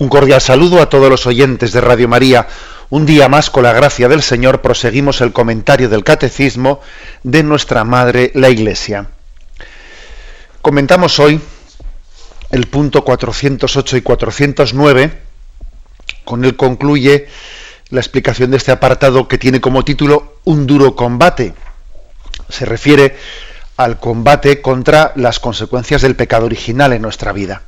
Un cordial saludo a todos los oyentes de Radio María. Un día más, con la gracia del Señor, proseguimos el comentario del Catecismo de nuestra Madre, la Iglesia. Comentamos hoy el punto 408 y 409. Con él concluye la explicación de este apartado que tiene como título Un duro combate. Se refiere al combate contra las consecuencias del pecado original en nuestra vida.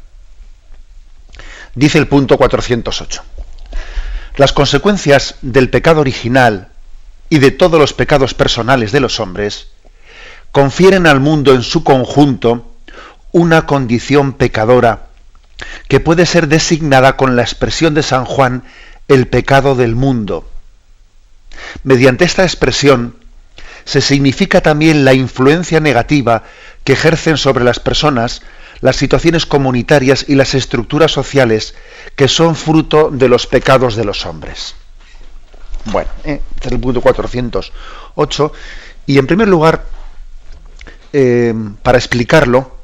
Dice el punto 408. Las consecuencias del pecado original y de todos los pecados personales de los hombres confieren al mundo en su conjunto una condición pecadora que puede ser designada con la expresión de San Juan, el pecado del mundo. Mediante esta expresión se significa también la influencia negativa que ejercen sobre las personas las situaciones comunitarias y las estructuras sociales que son fruto de los pecados de los hombres. Bueno, este es el punto 408. Y en primer lugar, para explicarlo,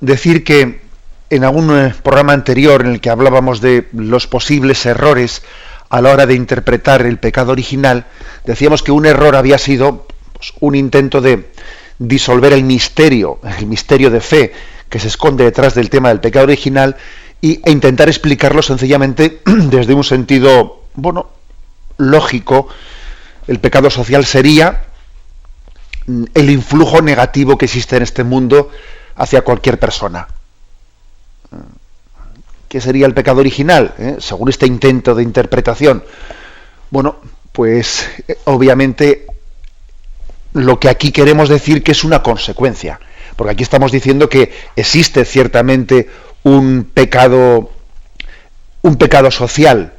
decir que en algún programa anterior en el que hablábamos de los posibles errores a la hora de interpretar el pecado original, decíamos que un error había sido un intento de disolver el misterio de fe que se esconde detrás del tema del pecado original e intentar explicarlo sencillamente desde un sentido, lógico. El pecado social sería el influjo negativo que existe en este mundo hacia cualquier persona. ¿Qué sería el pecado original? Según este intento de interpretación. Pues obviamente lo que aquí queremos decir que es una consecuencia. Porque aquí estamos diciendo que existe ciertamente un pecado social.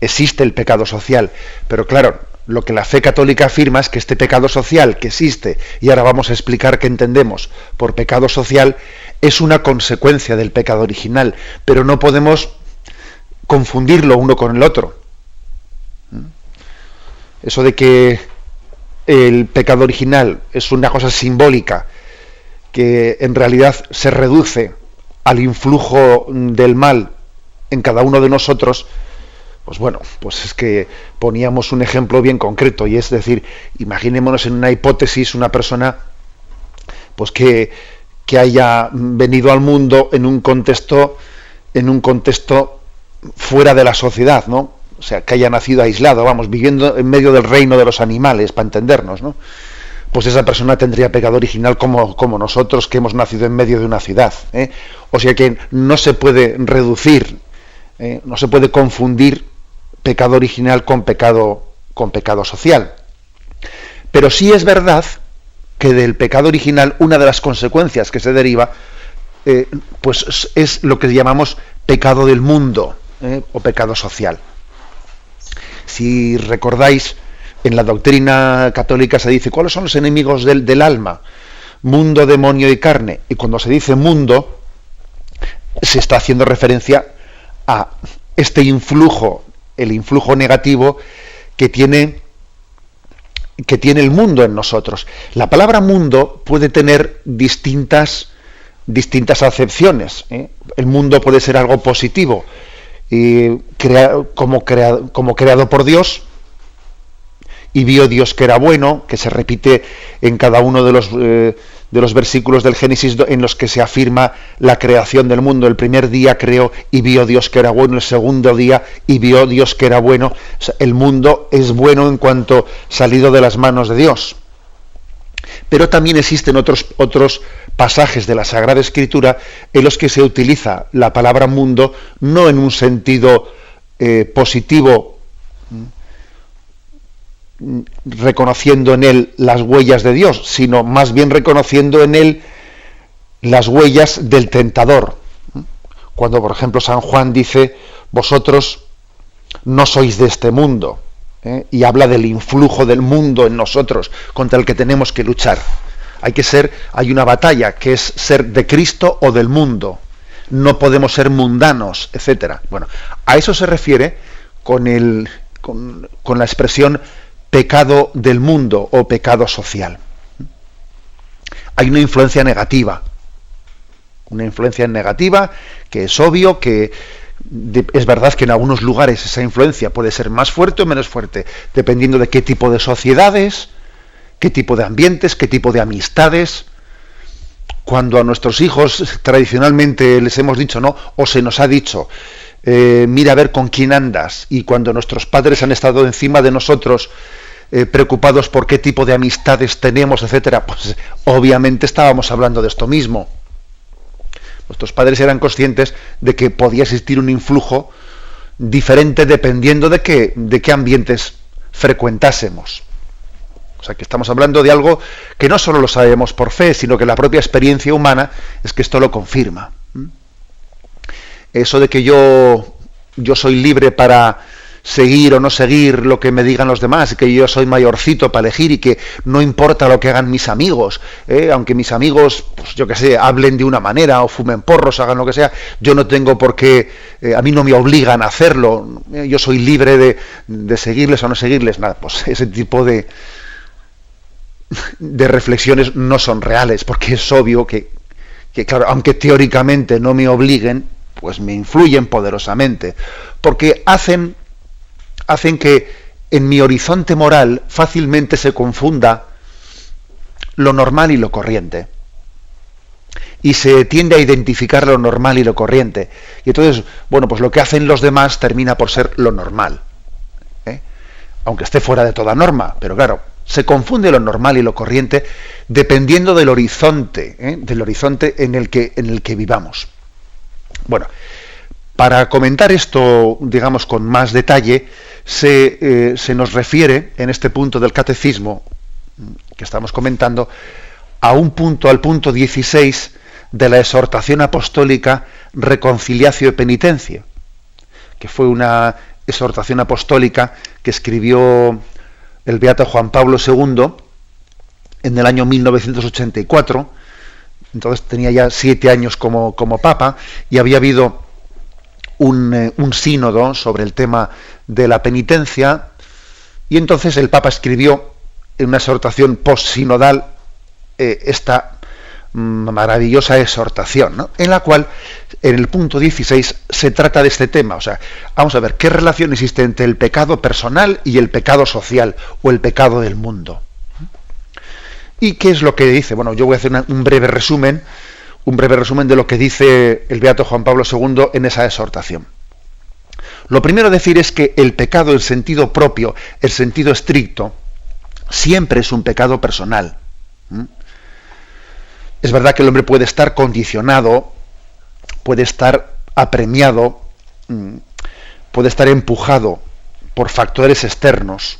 Existe el pecado social. Pero claro, lo que la fe católica afirma es que este pecado social que existe, y ahora vamos a explicar qué entendemos por pecado social, es una consecuencia del pecado original. Pero no podemos confundirlo uno con el otro. Eso de que el pecado original es una cosa simbólica que en realidad se reduce al influjo del mal en cada uno de nosotros, pues es que poníamos un ejemplo bien concreto, y es decir, imaginémonos en una hipótesis una persona pues que haya venido al mundo en un contexto fuera de la sociedad, ¿no? O sea, que haya nacido aislado, viviendo en medio del reino de los animales, para entendernos, ¿no? Pues esa persona tendría pecado original como nosotros, que hemos nacido en medio de una ciudad. O sea que no se puede reducir, no se puede confundir pecado original con pecado social. Pero sí es verdad que del pecado original una de las consecuencias que se deriva pues es lo que llamamos pecado del mundo, o pecado social. Si recordáis, en la doctrina católica se dice ¿cuáles son los enemigos del alma? Mundo, demonio y carne. Y cuando se dice mundo, se está haciendo referencia a este influjo, el influjo negativo que tiene el mundo en nosotros. La palabra mundo puede tener distintas acepciones. El mundo puede ser algo positivo, como creado por Dios, y vio Dios que era bueno, que se repite en cada uno de los versículos del Génesis en los que se afirma la creación del mundo. El primer día creó y vio Dios que era bueno, el segundo día y vio Dios que era bueno. O sea, el mundo es bueno en cuanto salido de las manos de Dios. Pero también existen otros pasajes de la Sagrada Escritura en los que se utiliza la palabra mundo no en un sentido positivo, reconociendo en él las huellas de Dios, sino más bien reconociendo en él las huellas del tentador. Cuando, por ejemplo, San Juan dice: vosotros no sois de este mundo, y habla del influjo del mundo en nosotros, contra el que tenemos que luchar. Hay una batalla que es ser de Cristo o del mundo. No podemos ser mundanos, etcétera. Bueno, a eso se refiere con la expresión pecado del mundo o pecado social. Hay una influencia negativa. Una influencia negativa, que es obvio que es verdad que en algunos lugares esa influencia puede ser más fuerte o menos fuerte, dependiendo de qué tipo de sociedades, qué tipo de ambientes, qué tipo de amistades. Cuando a nuestros hijos tradicionalmente les hemos dicho, ¿no?, o se nos ha dicho, mira a ver con quién andas, y cuando nuestros padres han estado encima de nosotros preocupados por qué tipo de amistades tenemos, etcétera, pues obviamente estábamos hablando de esto mismo. Nuestros padres eran conscientes de que podía existir un influjo diferente dependiendo de qué ambientes frecuentásemos. O sea, que estamos hablando de algo que no solo lo sabemos por fe, sino que la propia experiencia humana es que esto lo confirma. Eso de que yo soy libre para seguir o no seguir lo que me digan los demás, y que yo soy mayorcito para elegir y que no importa lo que hagan mis amigos, aunque mis amigos, pues yo qué sé, hablen de una manera o fumen porros, hagan lo que sea, yo no tengo por qué, a mí no me obligan a hacerlo, yo soy libre de seguirles o no seguirles, nada, pues ese tipo de reflexiones no son reales, porque es obvio que claro, aunque teóricamente no me obliguen, pues me influyen poderosamente, porque hacen que en mi horizonte moral fácilmente se confunda lo normal y lo corriente. Y se tiende a identificar lo normal y lo corriente. Y entonces, bueno, pues lo que hacen los demás termina por ser lo normal. Aunque esté fuera de toda norma, pero claro, se confunde lo normal y lo corriente dependiendo del horizonte en el que vivamos. Bueno, para comentar esto, digamos, con más detalle, se nos refiere en este punto del catecismo que estamos comentando al punto 16 de la exhortación apostólica Reconciliatio e Penitencia, que fue una exhortación apostólica que escribió el beato Juan Pablo II en el año 1984. Entonces tenía ya 7 años como papa, y había habido un sínodo sobre el tema de la penitencia, y entonces el Papa escribió en una exhortación postsinodal esta maravillosa exhortación, ¿no?, en la cual en el punto 16 se trata de este tema. O sea, vamos a ver qué relación existe entre el pecado personal y el pecado social o el pecado del mundo. ¿Y qué es lo que dice? Bueno, yo voy a hacer un breve resumen de lo que dice el beato Juan Pablo II en esa exhortación. Lo primero a decir es que el pecado en sentido propio, el sentido estricto, siempre es un pecado personal. Es verdad que el hombre puede estar condicionado, puede estar apremiado, puede estar empujado por factores externos,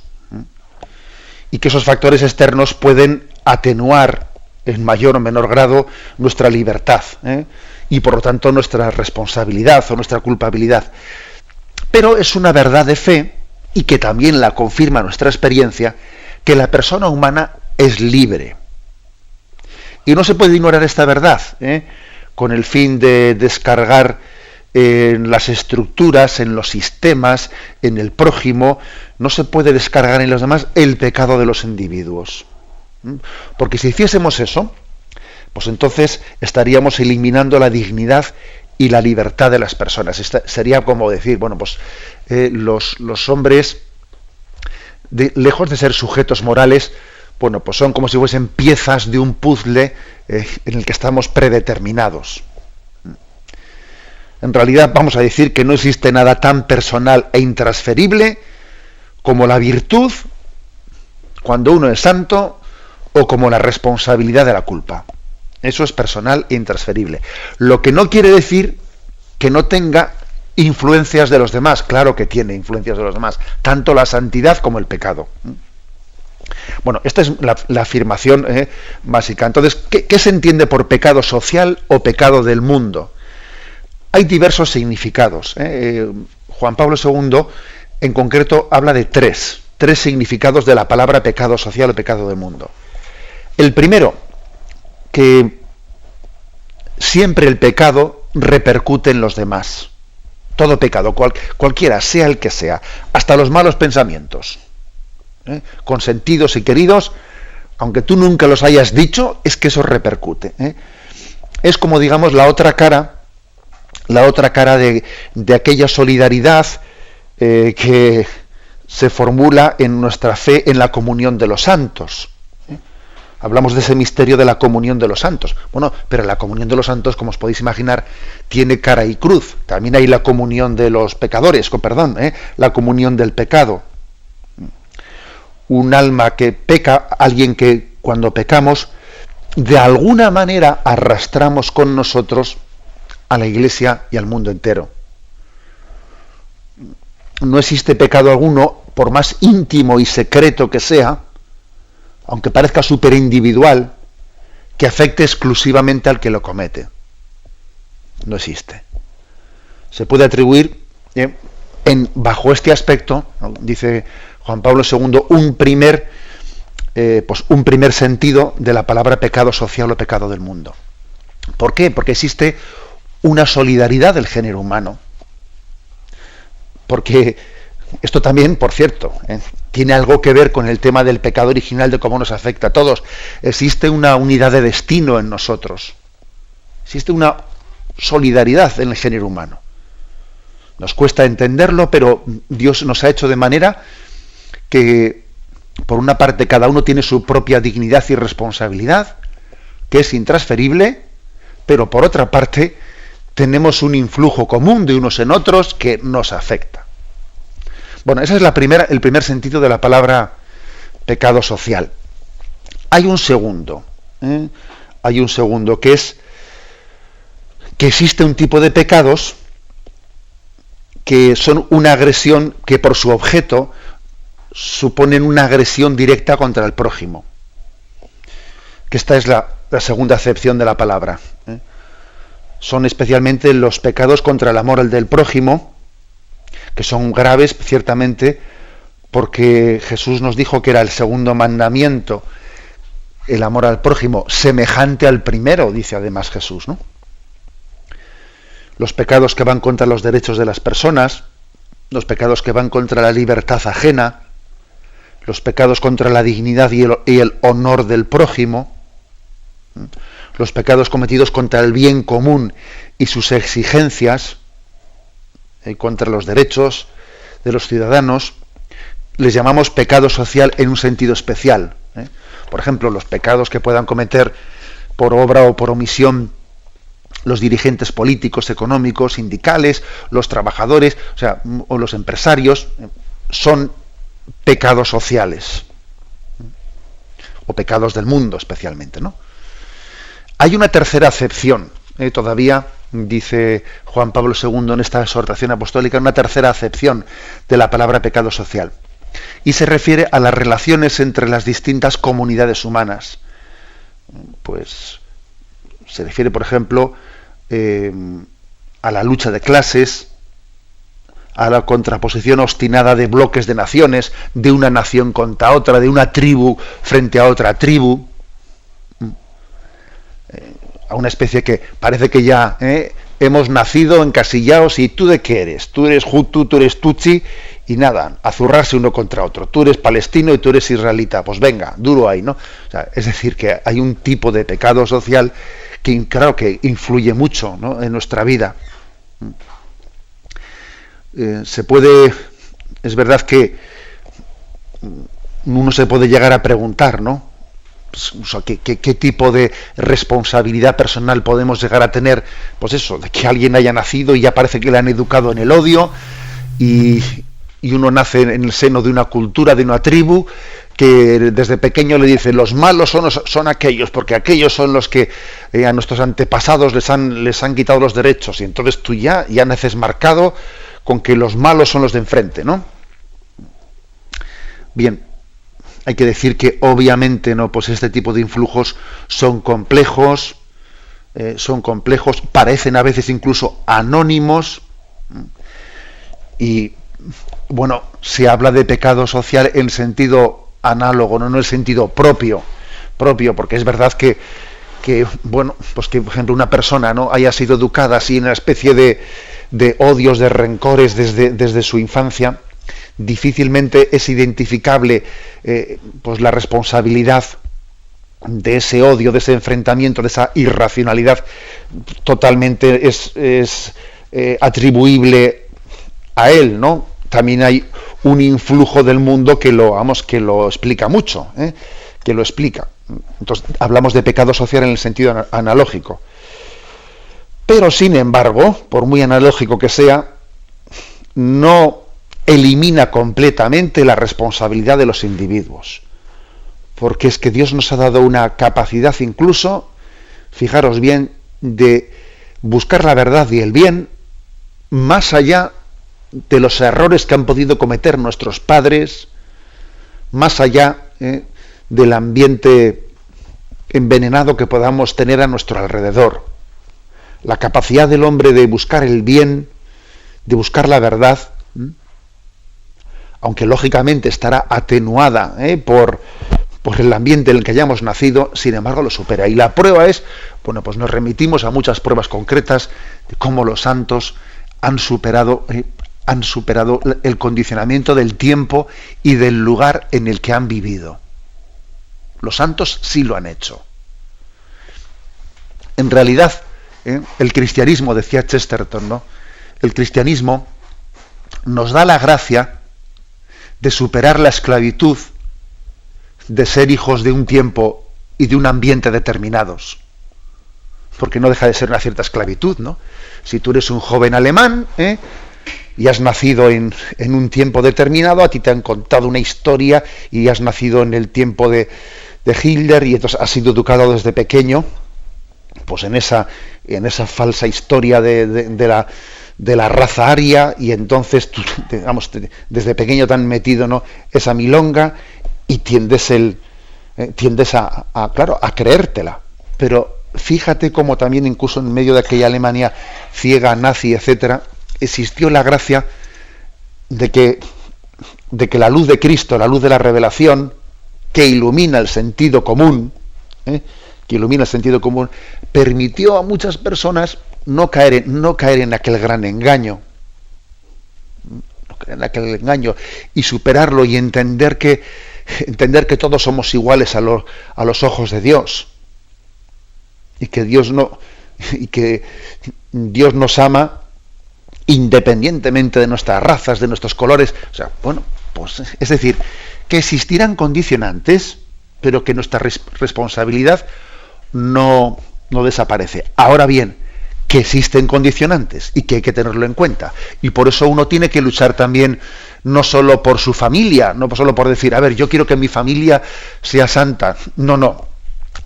y que esos factores externos pueden atenuar en mayor o menor grado nuestra libertad, y por lo tanto nuestra responsabilidad o nuestra culpabilidad. Pero es una verdad de fe, y que también la confirma nuestra experiencia, que la persona humana es libre. Y no se puede ignorar esta verdad, con el fin de descargar en las estructuras, en los sistemas, en el prójimo. No se puede descargar en los demás el pecado de los individuos. Porque si hiciésemos eso, pues entonces estaríamos eliminando la dignidad y la libertad de las personas. Sería como decir, bueno, pues los hombres, lejos de ser sujetos morales, bueno, pues son como si fuesen piezas de un puzzle en el que estamos predeterminados. En realidad vamos a decir que no existe nada tan personal e intransferible como la virtud cuando uno es santo, o como la responsabilidad de la culpa. Eso es personal e intransferible. Lo que no quiere decir que no tenga influencias de los demás. Claro que tiene influencias de los demás, tanto la santidad como el pecado. Bueno, esta es la afirmación básica. Entonces, ¿qué se entiende por pecado social o pecado del mundo? Hay diversos significados. Juan Pablo II, en concreto, habla de tres significados de la palabra pecado social o pecado del mundo. El primero, que siempre el pecado repercute en los demás. Todo pecado, cualquiera, sea el que sea, hasta los malos pensamientos, consentidos y queridos, aunque tú nunca los hayas dicho, es que eso repercute. es como, digamos, la otra cara de aquella solidaridad que se formula en nuestra fe en la comunión de los santos. Hablamos de ese misterio de la comunión de los santos. Bueno, pero la comunión de los santos, como os podéis imaginar, tiene cara y cruz. También hay la comunión de los pecadores, la comunión del pecado. Un alma que peca, alguien que cuando pecamos, de alguna manera arrastramos con nosotros a la Iglesia y al mundo entero. No existe pecado alguno, por más íntimo y secreto que sea, aunque parezca súper individual, que afecte exclusivamente al que lo comete. No existe. Se puede atribuir, bajo este aspecto, ¿no?, dice Juan Pablo II, un primer sentido de la palabra pecado social o pecado del mundo. ¿Por qué? Porque existe una solidaridad del género humano. Porque esto también, por cierto, tiene algo que ver con el tema del pecado original, de cómo nos afecta a todos. Existe una unidad de destino en nosotros. Existe una solidaridad en el género humano. Nos cuesta entenderlo, pero Dios nos ha hecho de manera que, por una parte, cada uno tiene su propia dignidad y responsabilidad, que es intransferible, pero por otra parte, tenemos un influjo común de unos en otros que nos afecta. Bueno, ese es el primer sentido de la palabra pecado social. Hay un segundo, que es que existe un tipo de pecados que son una agresión que por su objeto suponen una agresión directa contra el prójimo. Que esta es la segunda acepción de la palabra. Son especialmente los pecados contra el amor del prójimo, que son graves, ciertamente, porque Jesús nos dijo que era el segundo mandamiento, el amor al prójimo, semejante al primero, dice además Jesús, ¿no? Los pecados que van contra los derechos de las personas, los pecados que van contra la libertad ajena, los pecados contra la dignidad y el honor del prójimo, los pecados cometidos contra el bien común y sus exigencias, contra los derechos de los ciudadanos, les llamamos pecado social en un sentido especial. Por ejemplo, los pecados que puedan cometer por obra o por omisión los dirigentes políticos, económicos, sindicales, los trabajadores, o los empresarios, son pecados sociales, o pecados del mundo especialmente, ¿no? Hay una tercera acepción, todavía, dice Juan Pablo II en esta exhortación apostólica, una tercera acepción de la palabra pecado social, y se refiere a las relaciones entre las distintas comunidades humanas. Pues se refiere, por ejemplo, a la lucha de clases, a la contraposición obstinada de bloques de naciones, de una nación contra otra, de una tribu frente a otra tribu, a una especie que parece que ya hemos nacido encasillados, y ¿tú de qué eres? Tú eres Hutu, tú eres Tutsi, y nada, a zurrarse uno contra otro. Tú eres palestino y tú eres israelita, pues venga, duro ahí, ¿no? Es decir, que hay un tipo de pecado social que, claro, que influye mucho, ¿no?, en nuestra vida. Es verdad que uno se puede llegar a preguntar, ¿no?, ¿qué tipo de responsabilidad personal podemos llegar a tener? Pues eso, de que alguien haya nacido y ya parece que le han educado en el odio, y uno nace en el seno de una cultura, de una tribu, que desde pequeño le dice: los malos son aquellos, porque aquellos son los que a nuestros antepasados les han quitado los derechos, y entonces tú ya naces marcado con que los malos son los de enfrente, ¿no? Bien, hay que decir que obviamente, ¿no?, pues este tipo de influjos son complejos, parecen a veces incluso anónimos, y bueno, se habla de pecado social en sentido análogo, no en el sentido propio, porque es verdad que bueno, pues que, por ejemplo, una persona no haya sido educada así en una especie de odios, de rencores desde su infancia, difícilmente es identificable pues la responsabilidad de ese odio, de ese enfrentamiento, de esa irracionalidad totalmente es atribuible a él, ¿no? También hay un influjo del mundo que lo explica mucho, que lo explica. Entonces hablamos de pecado social en el sentido analógico. Pero sin embargo, por muy analógico que sea, no elimina completamente la responsabilidad de los individuos. Porque es que Dios nos ha dado una capacidad incluso, fijaros bien, de buscar la verdad y el bien más allá de los errores que han podido cometer nuestros padres, más allá del ambiente envenenado que podamos tener a nuestro alrededor. La capacidad del hombre de buscar el bien, de buscar la verdad, aunque lógicamente estará atenuada por el ambiente en el que hayamos nacido, sin embargo lo supera. Y la prueba es, bueno, pues nos remitimos a muchas pruebas concretas de cómo los santos han superado el condicionamiento del tiempo y del lugar en el que han vivido. Los santos sí lo han hecho. En realidad, el cristianismo, decía Chesterton, ¿no? El cristianismo nos da la gracia de superar la esclavitud de ser hijos de un tiempo y de un ambiente determinados. Porque no deja de ser una cierta esclavitud, ¿no? Si tú eres un joven alemán, y has nacido en un tiempo determinado, a ti te han contado una historia y has nacido en el tiempo de Hitler y entonces has sido educado desde pequeño, pues en esa falsa historia de la raza aria, y entonces tú, desde pequeño te han metido, ¿no?, esa milonga y tiendes a creértela. Pero fíjate cómo también incluso en medio de aquella Alemania ciega, nazi, etcétera, existió la gracia de que la luz de Cristo, la luz de la revelación, que ilumina el sentido común, permitió a muchas personas no caer en aquel gran engaño, y superarlo y entender que todos somos iguales a los ojos de Dios, y que Dios nos ama independientemente de nuestras razas, de nuestros colores. O sea, bueno, pues es decir, que existirán condicionantes, pero que nuestra responsabilidad no desaparece. Ahora bien, que existen condicionantes y que hay que tenerlo en cuenta. Y por eso uno tiene que luchar también, no solo por su familia, no solo por decir, a ver, yo quiero que mi familia sea santa. No.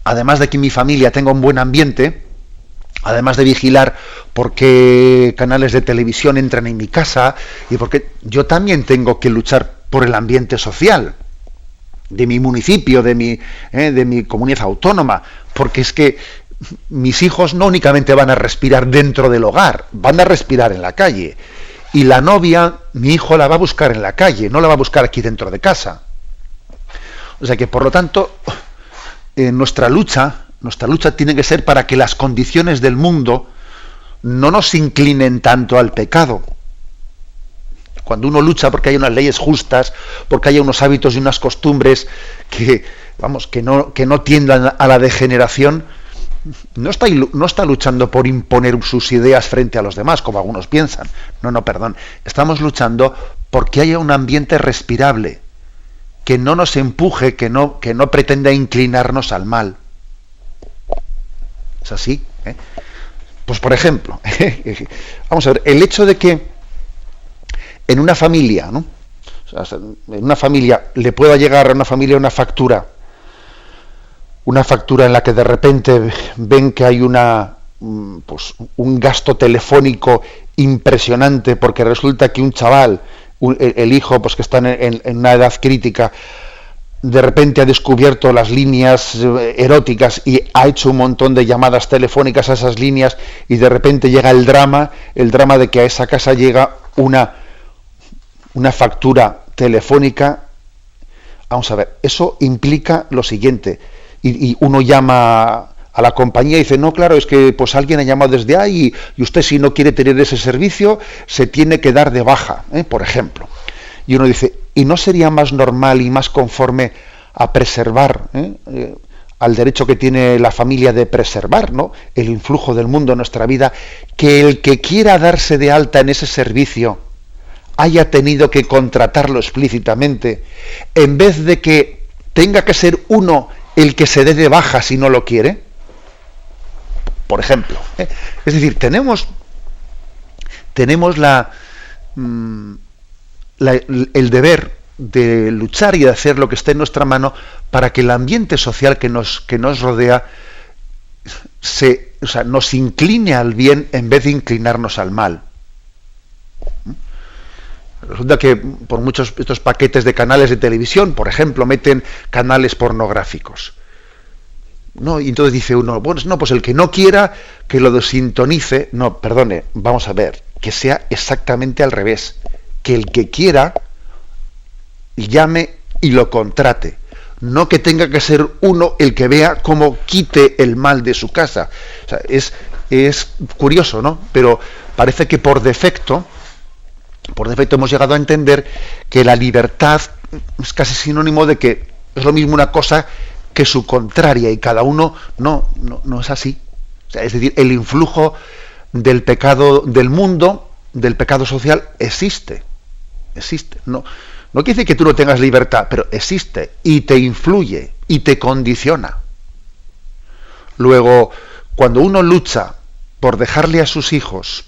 Además de que mi familia tenga un buen ambiente, además de vigilar por qué canales de televisión entran en mi casa, y porque yo también tengo que luchar por el ambiente social de mi municipio, de mi comunidad autónoma, porque es que mis hijos no únicamente van a respirar dentro del hogar, van a respirar en la calle, y la novia, mi hijo la va a buscar en la calle, no la va a buscar aquí dentro de casa. O sea que, por lo tanto, nuestra lucha tiene que ser para que las condiciones del mundo no nos inclinen tanto al pecado. Cuando uno lucha porque hay unas leyes justas, porque haya unos hábitos y unas costumbres que no tiendan a la degeneración, no está luchando por imponer sus ideas frente a los demás, como algunos piensan. No, perdón. Estamos luchando porque haya un ambiente respirable, que no nos empuje, que no pretenda inclinarnos al mal. ¿Es así? Pues por ejemplo, vamos a ver, el hecho de que en una familia, ¿no?, o sea, en una familia le pueda llegar a una familia una factura en la que de repente ven que hay un gasto telefónico impresionante, porque resulta que un chaval, el hijo, pues que está en una edad crítica, de repente ha descubierto las líneas eróticas y ha hecho un montón de llamadas telefónicas a esas líneas, y de repente llega el drama de que a esa casa llega una factura telefónica. Vamos a ver, eso implica lo siguiente, y uno llama a la compañía y dice, no, claro, es que pues alguien ha llamado desde ahí y usted, si no quiere tener ese servicio, se tiene que dar de baja, por ejemplo. Y uno dice, ¿y no sería más normal y más conforme a preservar al derecho que tiene la familia de preservar, ¿no?, el influjo del mundo en nuestra vida, que el que quiera darse de alta en ese servicio haya tenido que contratarlo explícitamente, en vez de que tenga que ser uno el que se dé de baja si no lo quiere? Por ejemplo, es decir, tenemos el deber de luchar y de hacer lo que esté en nuestra mano para que el ambiente social que nos rodea nos incline al bien en vez de inclinarnos al mal. Resulta que por muchos estos paquetes de canales de televisión, por ejemplo, meten canales pornográficos, ¿no? Y entonces dice uno, bueno, no, pues el que no quiera que lo desintonice. No, perdone, vamos a ver, que sea exactamente al revés, que el que quiera llame y lo contrate, no que tenga que ser uno el que vea cómo quite el mal de su casa. O sea, es curioso, ¿no? Pero parece que por defecto hemos llegado a entender que la libertad es casi sinónimo de que es lo mismo una cosa que su contraria, y cada uno no es así. O sea, es decir, el influjo del pecado del mundo, del pecado social, existe. No quiere decir que tú no tengas libertad, pero existe y te influye y te condiciona. Luego, cuando uno lucha por dejarle a sus hijos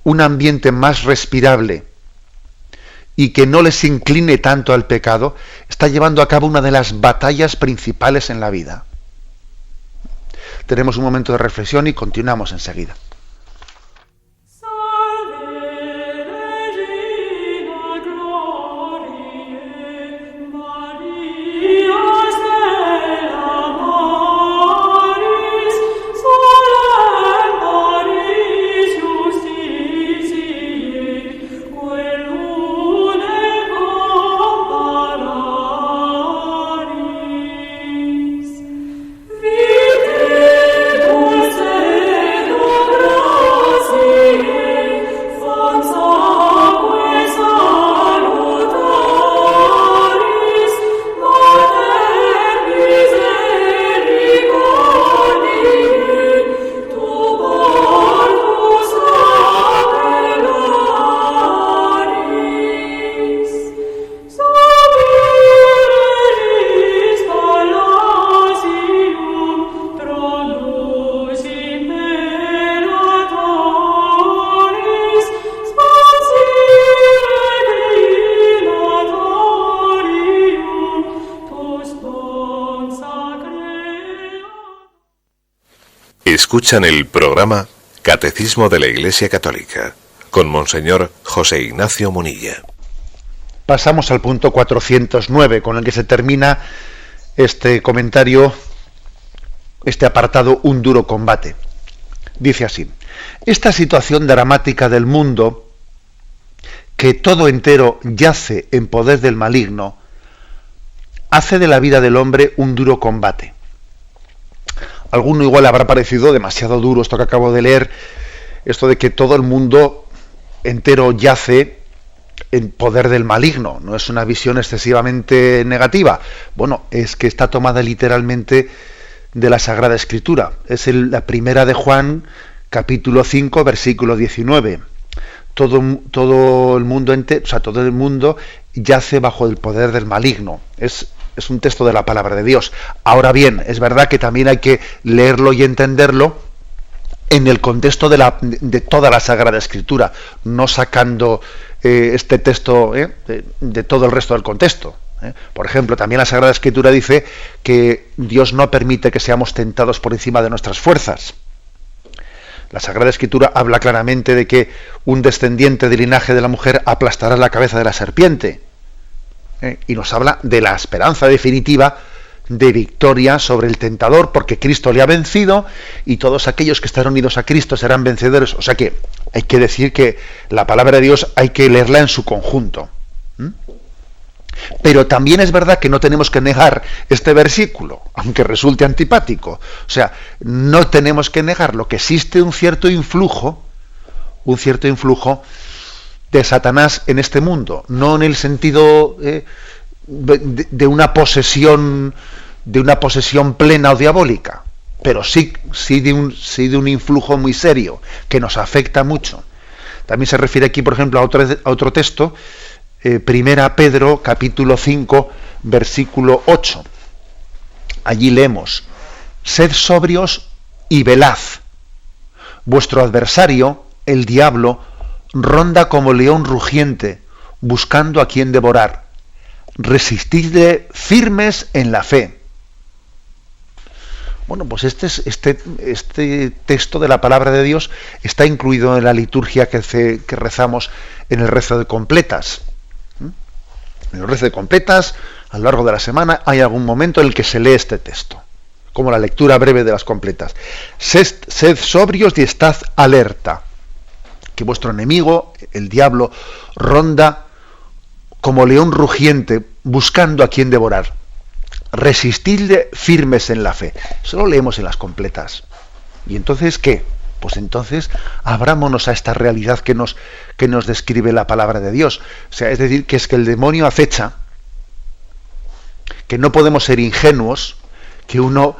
un ambiente más respirable y que no les incline tanto al pecado, está llevando a cabo una de las batallas principales en la vida. Tenemos un momento de reflexión y continuamos enseguida. Escuchan el programa Catecismo de la Iglesia Católica con Monseñor José Ignacio Munilla. Pasamos al punto 409, con el que se termina este comentario, este apartado, un duro combate. Dice así: esta situación dramática del mundo, que todo entero yace en poder del maligno, hace de la vida del hombre un duro combate. Alguno igual le habrá parecido demasiado duro esto que acabo de leer, esto de que todo el mundo entero yace en poder del maligno. No es una visión excesivamente negativa. Bueno, es que está tomada literalmente de la Sagrada Escritura. Es la primera de Juan, capítulo 5, versículo 19. Todo el mundo entero, o sea, todo el mundo yace bajo el poder del maligno. Es un texto de la palabra de Dios. Ahora bien, es verdad que también hay que leerlo y entenderlo en el contexto de toda la Sagrada Escritura, no sacando este texto de todo el resto del contexto. Por ejemplo, también la Sagrada Escritura dice que Dios no permite que seamos tentados por encima de nuestras fuerzas. La Sagrada Escritura habla claramente de que un descendiente del linaje de la mujer aplastará la cabeza de la serpiente. Y nos habla de la esperanza definitiva de victoria sobre el tentador, porque Cristo le ha vencido y todos aquellos que están unidos a Cristo serán vencedores. O sea que hay que decir que la palabra de Dios hay que leerla en su conjunto. Pero también es verdad que no tenemos que negar este versículo, aunque resulte antipático. O sea, no tenemos que negarlo, que existe un cierto influjo de Satanás en este mundo, no en el sentido de una posesión de una posesión plena o diabólica, pero sí de un influjo muy serio, que nos afecta mucho. También se refiere aquí, por ejemplo, a otro texto, 1 Pedro, capítulo 5, versículo 8. Allí leemos: sed sobrios y velad. Vuestro adversario, el diablo, ronda como león rugiente, buscando a quien devorar. Resistidle firmes en la fe. Bueno, pues este texto de la palabra de Dios está incluido en la liturgia que rezamos en el rezo de completas. En el rezo de completas, a lo largo de la semana, hay algún momento en el que se lee este texto, como la lectura breve de las completas. Sed sobrios y estad alerta, que vuestro enemigo, el diablo, ronda como león rugiente, buscando a quien devorar. Resistidle firmes en la fe. Eso lo leemos en las completas. ¿Y entonces qué? Pues entonces abrámonos a esta realidad que nos describe la palabra de Dios. O sea, es decir, que es que el demonio acecha, que no podemos ser ingenuos, que uno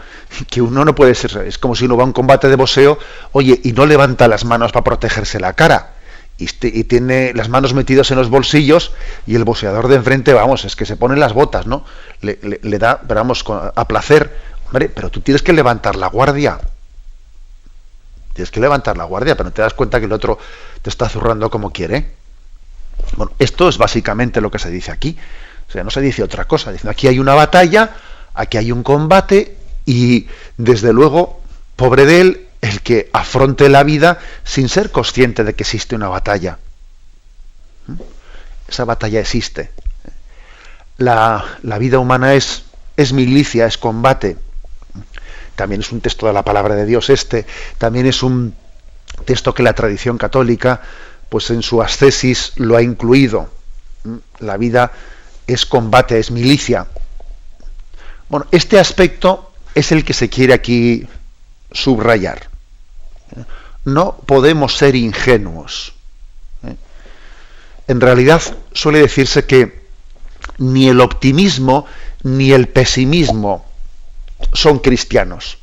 no puede ser, es como si uno va a un combate de boxeo, oye, y no levanta las manos para protegerse la cara, y tiene las manos metidas en los bolsillos, y el boxeador de enfrente, vamos, es que se pone las botas, ¿no? Le da, vamos, a placer. Hombre, pero tú tienes que levantar la guardia. Tienes que levantar la guardia, pero no te das cuenta que el otro te está zurrando como quiere. Bueno, esto es básicamente lo que se dice aquí. O sea, no se dice otra cosa. Diciendo, aquí hay una batalla, aquí hay un combate, y desde luego, pobre de él, el que afronte la vida sin ser consciente de que existe una batalla. Esa batalla existe. La vida humana es milicia, es combate. También es un texto de la palabra de Dios también es un texto que la tradición católica, pues en su ascesis lo ha incluido. La vida es combate, es milicia. Bueno, este aspecto es el que se quiere aquí subrayar. No podemos ser ingenuos. En realidad suele decirse que ni el optimismo ni el pesimismo son cristianos,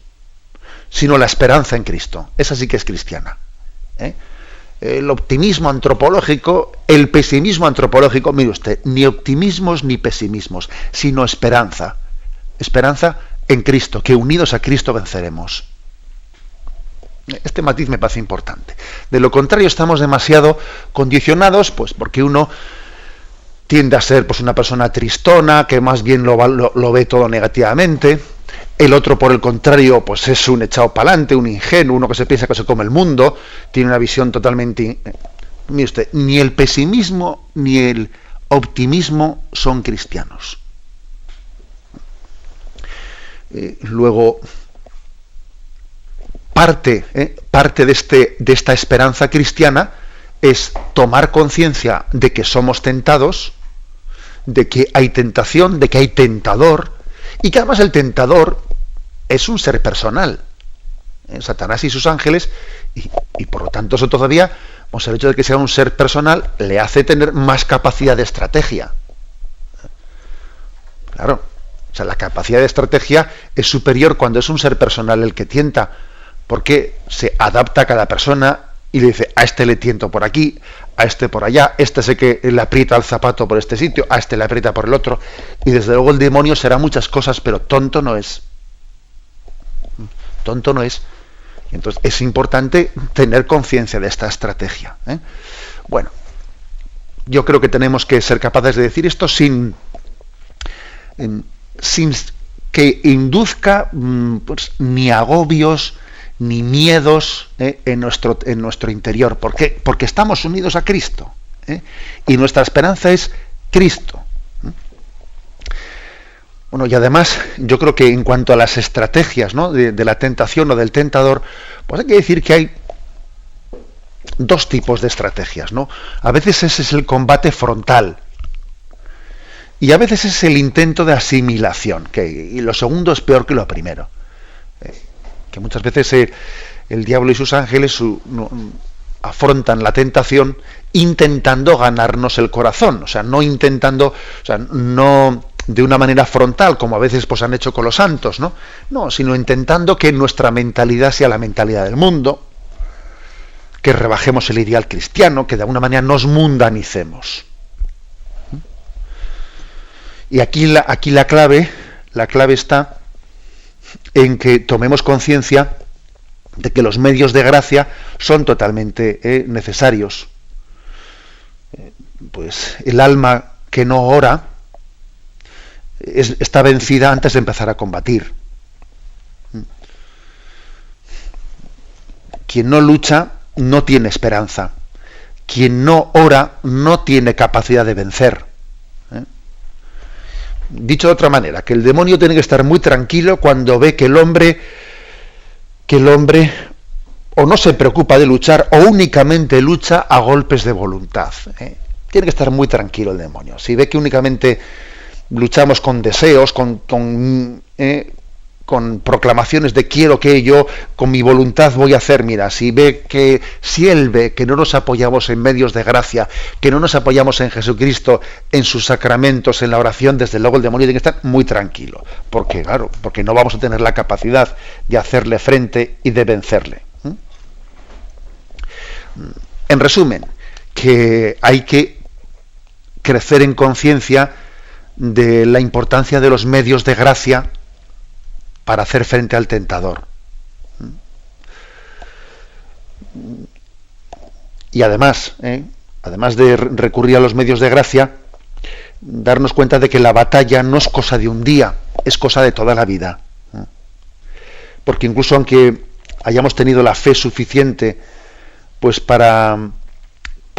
sino la esperanza en Cristo. Esa sí que es cristiana. El optimismo antropológico, el pesimismo antropológico, mire usted, ni optimismos ni pesimismos, sino esperanza. Esperanza en Cristo, que unidos a Cristo venceremos. Este matiz me parece importante. De lo contrario, estamos demasiado condicionados, pues porque uno tiende a ser, pues, una persona tristona, que más bien lo ve todo negativamente. El otro, por el contrario, pues es un echado pa'lante, un ingenuo, uno que se piensa que se come el mundo, tiene una visión totalmente... Mire usted, ni el pesimismo ni el optimismo son cristianos. Luego, parte de esta esperanza cristiana es tomar conciencia de que somos tentados, de que hay tentación, de que hay tentador, y que además el tentador es un ser personal. Satanás y sus ángeles, y por lo tanto eso todavía, pues el hecho de que sea un ser personal le hace tener más capacidad de estrategia. Claro, o sea, la capacidad de estrategia es superior cuando es un ser personal el que tienta, porque se adapta a cada persona y le dice, a este le tiento por aquí, a este por allá, este sé que le aprieta el zapato por este sitio, a este le aprieta por el otro, y desde luego el demonio será muchas cosas, pero tonto no es. Tonto no es. Entonces es importante tener conciencia de esta estrategia. Bueno, yo creo que tenemos que ser capaces de decir esto sin que induzca pues, ni agobios ni miedos en nuestro interior. ¿Por qué? Porque estamos unidos a Cristo, y nuestra esperanza es Cristo. Bueno, y además yo creo que en cuanto a las estrategias, ¿no?, de la tentación o del tentador, pues hay que decir que hay dos tipos de estrategias, ¿no? A veces ese es el combate frontal y a veces es el intento de asimilación, y lo segundo es peor que lo primero. Que muchas veces el diablo y sus ángeles afrontan la tentación intentando ganarnos el corazón, o sea, no de una manera frontal, como a veces pues han hecho con los santos, ¿no? No, sino intentando que nuestra mentalidad sea la mentalidad del mundo, que rebajemos el ideal cristiano, que de alguna manera nos mundanicemos. Y aquí la clave está en que tomemos conciencia de que los medios de gracia son totalmente necesarios. Pues el alma que no ora está vencida antes de empezar a combatir. Quien no lucha no tiene esperanza. Quien no ora no tiene capacidad de vencer. Dicho de otra manera, que el demonio tiene que estar muy tranquilo cuando ve que el hombre o no se preocupa de luchar o únicamente lucha a golpes de voluntad. Tiene que estar muy tranquilo el demonio. Si ve que únicamente luchamos con deseos, con proclamaciones de quiero que yo con mi voluntad voy a hacer, mira, si él ve que no nos apoyamos en medios de gracia, que no nos apoyamos en Jesucristo, en sus sacramentos, en la oración, desde luego el demonio tiene que estar muy tranquilo, porque no vamos a tener la capacidad de hacerle frente y de vencerle. En resumen, que hay que crecer en conciencia de la importancia de los medios de gracia para hacer frente al tentador. Y además de recurrir a los medios de gracia, darnos cuenta de que la batalla no es cosa de un día, es cosa de toda la vida. Porque incluso aunque hayamos tenido la fe suficiente pues para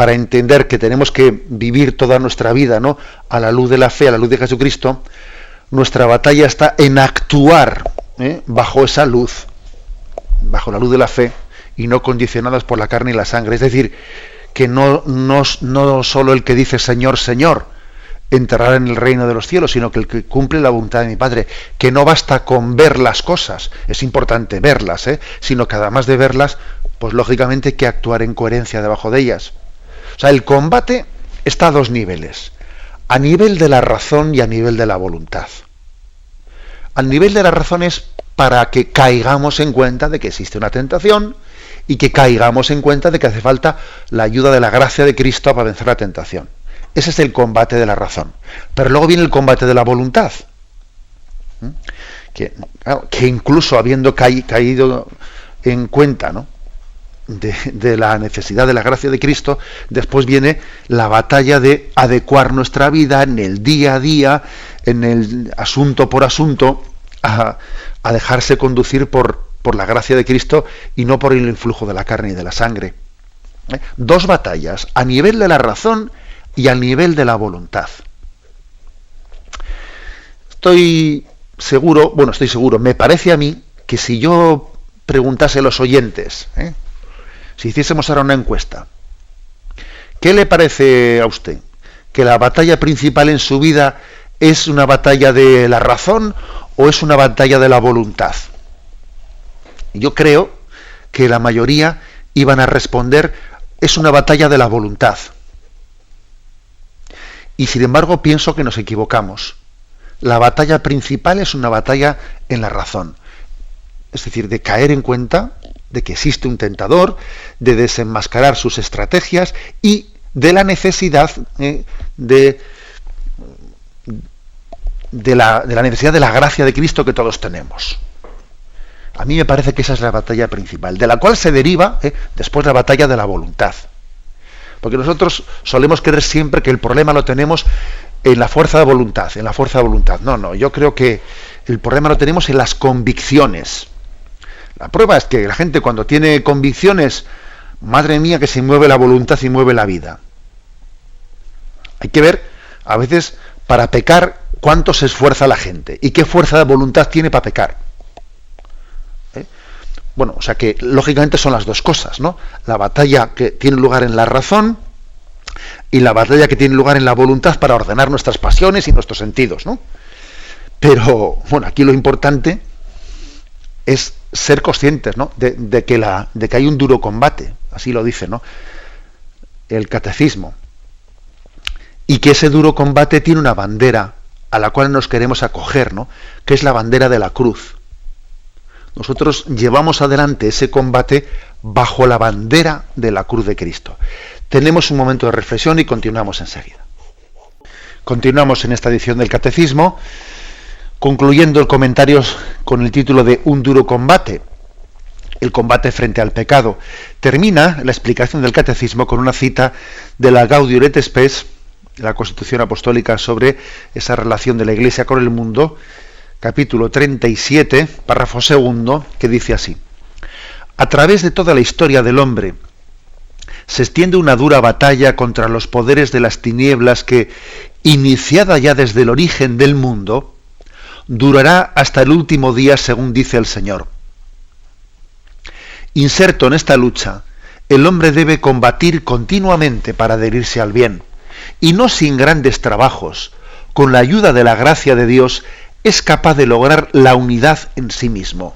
entender que tenemos que vivir toda nuestra vida, ¿no?, a la luz de la fe, a la luz de Jesucristo, nuestra batalla está en actuar bajo esa luz, bajo la luz de la fe, y no condicionadas por la carne y la sangre. Es decir, que no solo el que dice Señor, Señor, entrará en el reino de los cielos, sino que el que cumple la voluntad de mi Padre, que no basta con ver las cosas, es importante verlas, sino que además de verlas, pues lógicamente hay que actuar en coherencia debajo de ellas. O sea, el combate está a dos niveles, a nivel de la razón y a nivel de la voluntad. Al nivel de la razón es para que caigamos en cuenta de que existe una tentación y que caigamos en cuenta de que hace falta la ayuda de la gracia de Cristo para vencer la tentación. Ese es el combate de la razón. Pero luego viene el combate de la voluntad. Que incluso habiendo caído en cuenta, ¿no?, de la necesidad de la gracia de Cristo, después viene la batalla de adecuar nuestra vida en el día a día, en el asunto por asunto, a dejarse conducir por la gracia de Cristo y no por el influjo de la carne y de la sangre. Dos batallas, a nivel de la razón y al nivel de la voluntad. Estoy seguro, me parece a mí que si yo preguntase a los oyentes, si hiciésemos ahora una encuesta, ¿qué le parece a usted? ¿Que la batalla principal en su vida es una batalla de la razón o es una batalla de la voluntad? Yo creo que la mayoría iban a responder, es una batalla de la voluntad. Y sin embargo pienso que nos equivocamos. La batalla principal es una batalla en la razón. Es decir, de caer en cuenta de que existe un tentador, de desenmascarar sus estrategias y de la necesidad de la necesidad de la gracia de Cristo que todos tenemos. A mí me parece que esa es la batalla principal, de la cual se deriva después la batalla de la voluntad. Porque nosotros solemos creer siempre que el problema lo tenemos en la fuerza de voluntad, No, yo creo que el problema lo tenemos en las convicciones. La prueba es que la gente cuando tiene convicciones, madre mía, que se mueve la voluntad y mueve la vida. Hay que ver, a veces, para pecar, cuánto se esfuerza la gente y qué fuerza de voluntad tiene para pecar. Bueno, o sea que lógicamente son las dos cosas, ¿no? La batalla que tiene lugar en la razón y la batalla que tiene lugar en la voluntad para ordenar nuestras pasiones y nuestros sentidos, ¿no? Pero, bueno, aquí lo importante es ser conscientes, ¿no?, de que hay un duro combate, así lo dice, ¿no?, el catecismo, y que ese duro combate tiene una bandera a la cual nos queremos acoger, ¿no? Que es la bandera de la cruz. Nosotros llevamos adelante ese combate bajo la bandera de la cruz de Cristo. Tenemos un momento de reflexión y continuamos enseguida. Continuamos en esta edición del Catecismo, concluyendo el comentario con el título de Un duro combate, el combate frente al pecado. Termina la explicación del Catecismo con una cita de la Gaudium et Spes, la Constitución Apostólica sobre esa relación de la Iglesia con el mundo, capítulo 37, párrafo segundo, que dice así: a través de toda la historia del hombre se extiende una dura batalla contra los poderes de las tinieblas que, iniciada ya desde el origen del mundo, durará hasta el último día, según dice el Señor. Inserto en esta lucha, el hombre debe combatir continuamente para adherirse al bien, y no sin grandes trabajos, con la ayuda de la gracia de Dios, es capaz de lograr la unidad en sí mismo.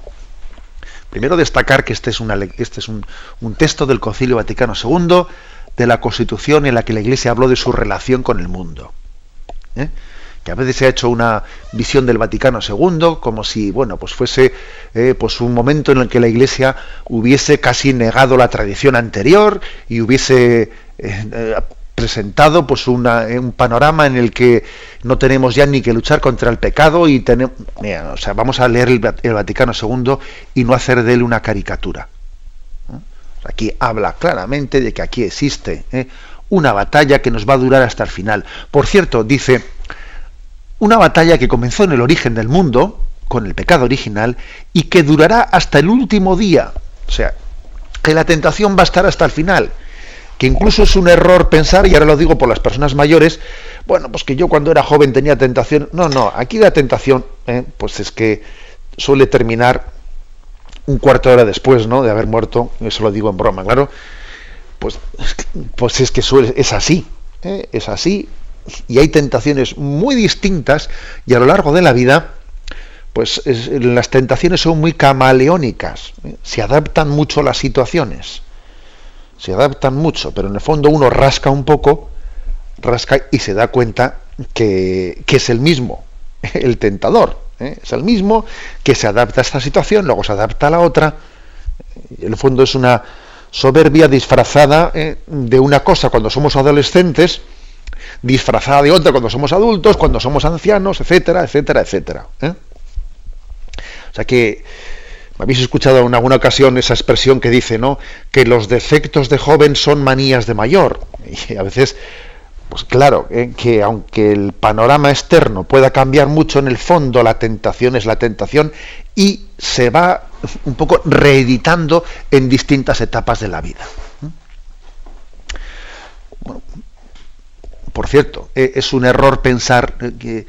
Primero destacar que este es un texto del Concilio Vaticano II, de la Constitución, en la que la Iglesia habló de su relación con el mundo. Que a veces se ha hecho una visión del Vaticano II como si, fuese un momento en el que la Iglesia hubiese casi negado la tradición anterior y hubiese presentado un panorama en el que no tenemos ya ni que luchar contra el pecado y vamos a leer el Vaticano II y no hacer de él una caricatura. Aquí habla claramente de que aquí existe una batalla que nos va a durar hasta el final. Por cierto, dice, una batalla que comenzó en el origen del mundo, con el pecado original, y que durará hasta el último día. O sea, que la tentación va a estar hasta el final. Que incluso es un error pensar, y ahora lo digo por las personas mayores, pues que yo cuando era joven tenía tentación. No, aquí la tentación, pues es que suele terminar un cuarto de hora después, ¿no?, de haber muerto. Eso lo digo en broma, claro. Pues es que es así, es así, y hay tentaciones muy distintas, y a lo largo de la vida, las tentaciones son muy camaleónicas, se adaptan mucho a las situaciones. Se adaptan mucho, pero en el fondo uno rasca un poco, y se da cuenta que es el mismo, el tentador, es el mismo que se adapta a esta situación, luego se adapta a la otra. En el fondo es una soberbia disfrazada de una cosa cuando somos adolescentes, disfrazada de otra cuando somos adultos, cuando somos ancianos, etcétera, etcétera, etcétera. O sea que habéis escuchado en alguna ocasión esa expresión que dice, ¿no?, que los defectos de joven son manías de mayor. Y a veces, pues claro, que aunque el panorama externo pueda cambiar mucho, en el fondo la tentación es la tentación y se va un poco reeditando en distintas etapas de la vida. Bueno, por cierto, es un error pensar que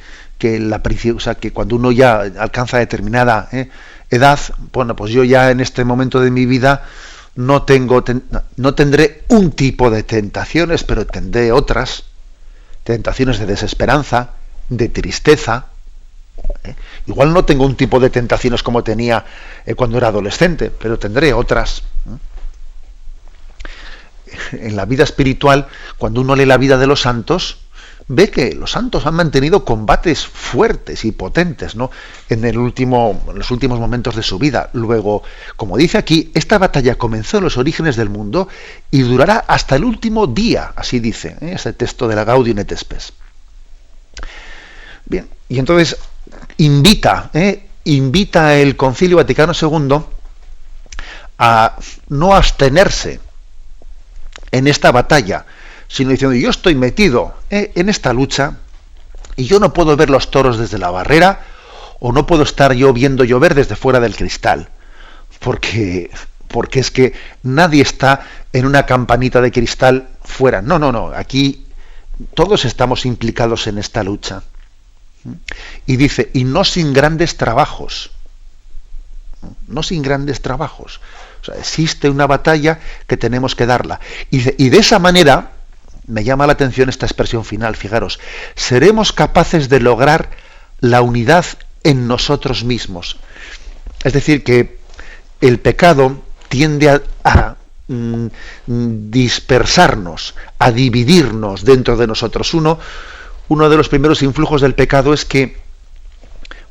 cuando uno ya alcanza determinada edad, pues yo ya en este momento de mi vida no tendré un tipo de tentaciones, pero tendré otras, tentaciones de desesperanza, de tristeza. Igual no tengo un tipo de tentaciones como tenía cuando era adolescente, pero tendré otras. En la vida espiritual, cuando uno lee la vida de los santos, ve que los santos han mantenido combates fuertes y potentes, ¿no?, en los últimos momentos de su vida. Luego, como dice aquí, esta batalla comenzó en los orígenes del mundo y durará hasta el último día, así dice ese texto de la Gaudium et Spes. Bien, y entonces invita el Concilio Vaticano II a no abstenerse en esta batalla, sino diciendo, yo estoy metido en esta lucha y yo no puedo ver los toros desde la barrera, o no puedo estar yo viendo llover desde fuera del cristal, porque es que nadie está en una campanita de cristal fuera. No, aquí todos estamos implicados en esta lucha. Y dice, y no sin grandes trabajos. No sin grandes trabajos. O sea, existe una batalla que tenemos que darla. Y de esa manera, me llama la atención esta expresión final, fijaros, seremos capaces de lograr la unidad en nosotros mismos. Es decir, que el pecado tiende a dispersarnos, a dividirnos dentro de nosotros. uno de los primeros influjos del pecado es que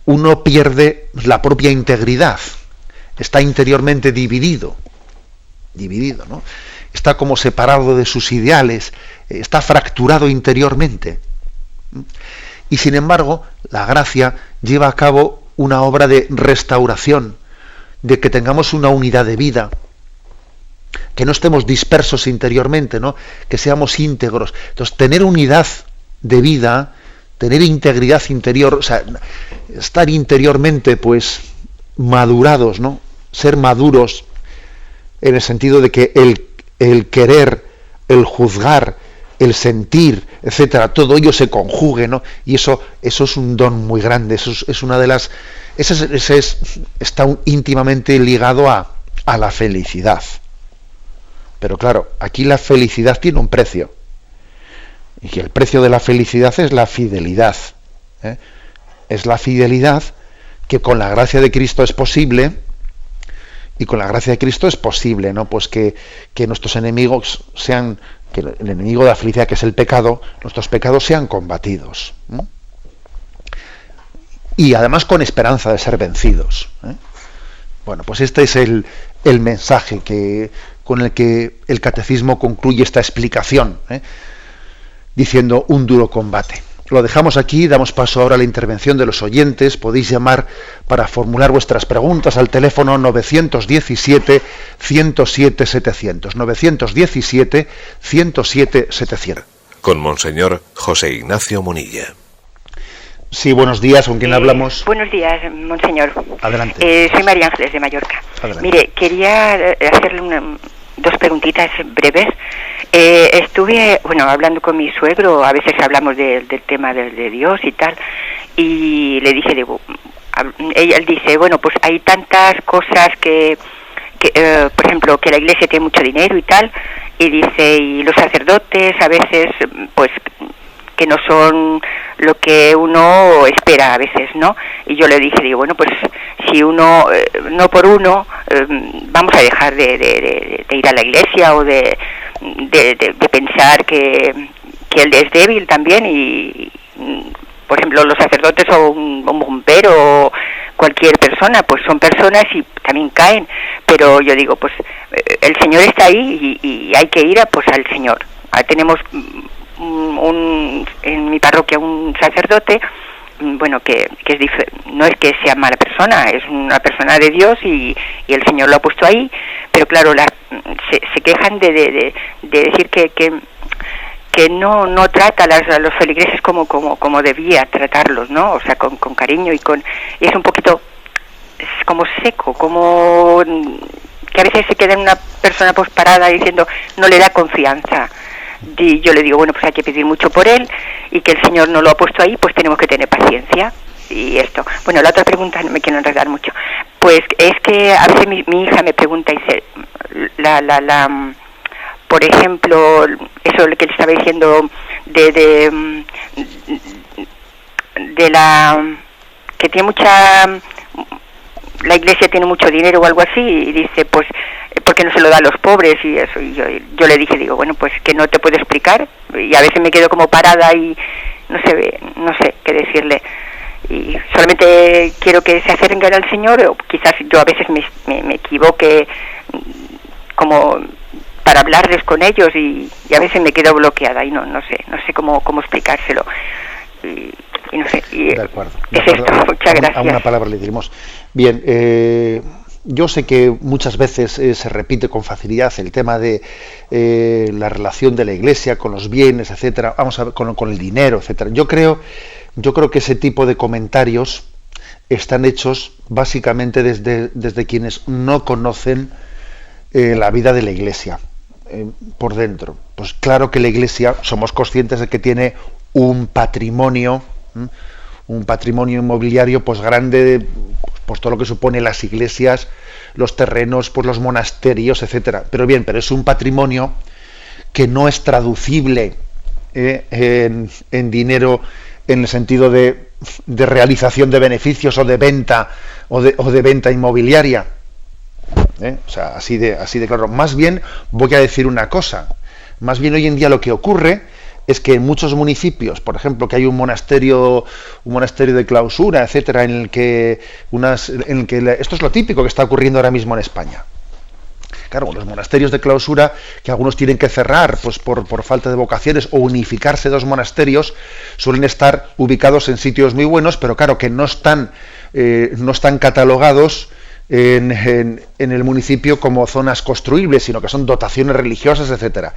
uno pierde la propia integridad, está interiormente dividido, ¿no? Está como separado de sus ideales, está fracturado interiormente. Y sin embargo, la gracia lleva a cabo una obra de restauración, de que tengamos una unidad de vida, que no estemos dispersos interiormente, ¿no? Que seamos íntegros. Entonces, tener unidad de vida, tener integridad interior, o sea, estar interiormente, pues, madurados, ¿no? Ser maduros en el sentido de que el querer, el juzgar, el sentir, etcétera, todo ello se conjugue, ¿no? Y eso es un don muy grande. Eso es una de las, está íntimamente ligado a la felicidad. Pero claro, aquí la felicidad tiene un precio. Y el precio de la felicidad es la fidelidad. Es la fidelidad que con la gracia de Cristo es posible, y con la gracia de Cristo es posible, ¿no? Pues que nuestros enemigos sean, que el enemigo de la felicidad, que es el pecado, nuestros pecados sean combatidos, ¿no? Y además con esperanza de ser vencidos, ¿eh? Bueno, pues este es el mensaje con el que el catecismo concluye esta explicación, diciendo un duro combate. Lo dejamos aquí, damos paso ahora a la intervención de los oyentes. Podéis llamar para formular vuestras preguntas al teléfono 917-107-700. 917-107-700. Con Monseñor José Ignacio Munilla. Sí, buenos días, ¿con quién hablamos? Buenos días, Monseñor. Adelante. Soy María Ángeles de Mallorca. Adelante. Mire, quería hacerle dos preguntitas breves. Estuve, hablando con mi suegro, a veces hablamos del tema de Dios y tal, y le dije, él dice, pues hay tantas cosas que por ejemplo, que la Iglesia tiene mucho dinero y tal, y dice, y los sacerdotes a veces, pues, que no son lo que uno espera a veces, ¿no? Y yo le dije, pues si uno, no por uno, vamos a dejar de ir a la iglesia o de pensar que él es débil también y por ejemplo, los sacerdotes o un bombero o cualquier persona, pues son personas y también caen, pero yo digo, pues el Señor está ahí y hay que ir al Señor. Tenemos en mi parroquia un sacerdote, que no es que sea mala persona, es una persona de Dios y el Señor lo ha puesto ahí, pero claro, se quejan de decir que no trata a los feligreses como debía tratarlos, ¿no? O sea, con cariño y es un poquito, es como seco, como que a veces se queda una persona pues parada diciendo, no le da confianza. Y yo le digo, pues hay que pedir mucho por él y que el Señor no lo ha puesto ahí, pues tenemos que tener paciencia y esto. La otra pregunta, no me quiero enredar mucho, pues es que a veces mi hija me pregunta y dice, por ejemplo, eso que le estaba diciendo de la que tiene la Iglesia tiene mucho dinero o algo así, y dice, pues ¿por qué no se lo da a los pobres? Y eso, y yo le dije, pues que no te puedo explicar, y a veces me quedo como parada y no sé qué decirle, y solamente quiero que se acerquen al Señor, o quizás yo a veces me equivoque como para hablarles con ellos y a veces me quedo bloqueada y no sé cómo explicárselo. Y no sé, de acuerdo. Esto, muchas gracias. A una palabra le diremos. Bien, yo sé que muchas veces se repite con facilidad el tema de la relación de la Iglesia con los bienes, etcétera, vamos a ver, con el dinero, etcétera. Yo creo que ese tipo de comentarios están hechos básicamente desde quienes no conocen la vida de la Iglesia por dentro. Pues claro que la Iglesia, somos conscientes de que tiene un patrimonio inmobiliario pues grande, pues todo lo que supone las iglesias, los terrenos, pues los monasterios, etcétera. Pero es un patrimonio que no es traducible en dinero en el sentido de realización de beneficios o de venta o de venta inmobiliaria. O sea, así de claro. Más bien voy a decir una cosa. Más bien hoy en día lo que ocurre es que en muchos municipios, por ejemplo, que hay un monasterio de clausura, etcétera, esto es lo típico que está ocurriendo ahora mismo en España. Claro, los monasterios de clausura, que algunos tienen que cerrar pues por falta de vocaciones, o unificarse dos monasterios, suelen estar ubicados en sitios muy buenos, pero claro, que no están catalogados en el municipio como zonas construibles, sino que son dotaciones religiosas, etcétera.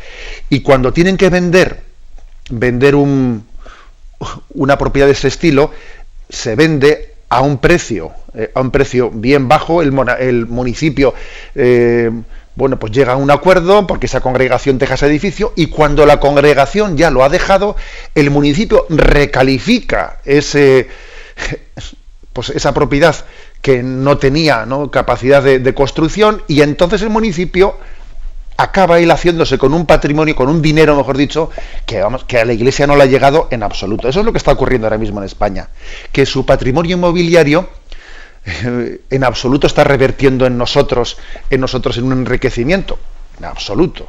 Y cuando tienen que vender una propiedad de ese estilo, se vende a un precio bien bajo. El municipio pues llega a un acuerdo porque esa congregación deja ese edificio, y cuando la congregación ya lo ha dejado, el municipio recalifica esa propiedad que no tenía, ¿no?, capacidad de construcción, y entonces el municipio acaba él haciéndose con un patrimonio, con un dinero, mejor dicho, que a la Iglesia no le ha llegado en absoluto. Eso es lo que está ocurriendo ahora mismo en España, que su patrimonio inmobiliario en absoluto está revertiendo en nosotros en un enriquecimiento, en absoluto.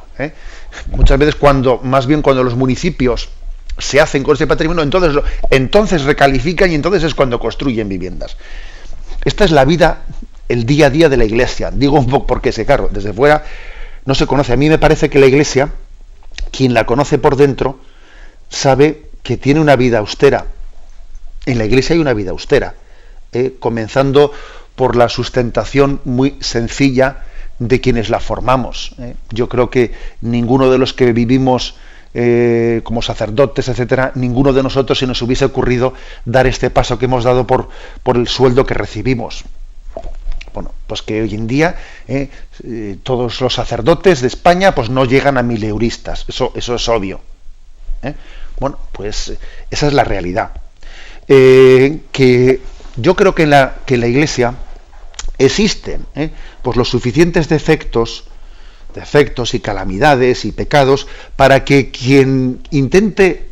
Muchas veces cuando los municipios se hacen con ese patrimonio, entonces recalifican, y entonces es cuando construyen viviendas. Esta es la vida, el día a día de la Iglesia. Digo un poco porque, claro, desde fuera no se conoce. A mí me parece que la Iglesia, quien la conoce por dentro, sabe que tiene una vida austera. En la Iglesia hay una vida austera, comenzando por la sustentación muy sencilla de quienes la formamos. Yo creo que ninguno de los que vivimos como sacerdotes, etcétera, ninguno de nosotros se nos hubiese ocurrido dar este paso que hemos dado por el sueldo que recibimos. Bueno, pues que hoy en día todos los sacerdotes de España pues no llegan a 1000 euristas, eso es obvio. Bueno, pues esa es la realidad. Que yo creo que en la Iglesia existen pues los suficientes defectos y calamidades y pecados para que quien intente